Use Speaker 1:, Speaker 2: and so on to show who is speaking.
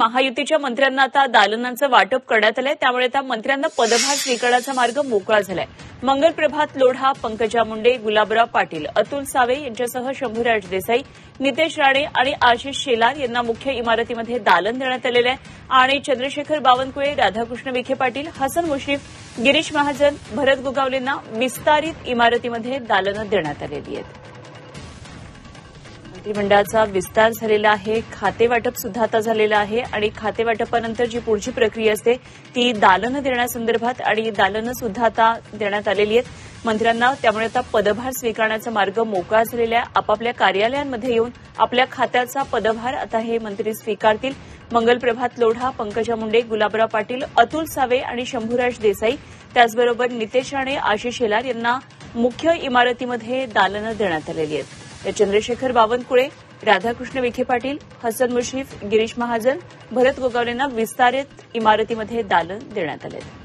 Speaker 1: महायुतीच्या मंत्र्यांना आता दालनांचं वाटप करण्यात आलंय, त्यामुळे त्या मंत्र्यांना पदभार स्वीकारण्याचा मार्ग मोकळा झालाय. मंगल प्रभात लोढा, पंकजा मुंडे, गुलाबराव पाटील, अतुल सावे यांच्यासह शंभूराज देसाई, नितेश राणे आणि आशिष शेलार यांना मुख्य इमारतीमध्ये दालन देण्यात आलेलं आहे. आणि चंद्रशेखर बावनकुळे, राधाकृष्ण विखे पाटील, हसन मुश्रीफ, गिरीश महाजन, भरत गोगावलेंना विस्तारित इमारतीमध्ये दालनं देण्यात आलेली आहेत. मंत्रिमंडळाचा विस्तार झालेला आहे. खातेवाटप सुद्धा आता झालेलं आहे आणि खातेवाटपानंतर जी पुढची प्रक्रिया असते ती दालनं देण्यासंदर्भात आणि दालनं सुद्धा आता देण्यात आलेली आहेत मंत्र्यांना. त्यामुळे आता पदभार स्वीकारण्याचा मार्ग मोकळा झालेला आहे. आपापल्या कार्यालयांमध्ये येऊन आपल्या खात्याचा पदभार आता हे मंत्री स्वीकारतील. मंगल प्रभात लोढा, पंकजा मुंडे, गुलाबराव पाटील, अतुल सावे आणि शंभूराज देसाई, त्याचबरोबर नितेश राणे, आशिष शेलार यांना मुख्य इमारतीमध्ये दालनं देण्यात आलेली आहेत. चंद्रशेखर बावनकुळे, राधाकृष्ण विखे पाटील, हसन मुश्रीफ, गिरीश महाजन, भरत गोगावलेंना विस्तारित इमारतीमध्ये दालन देण्यात आले.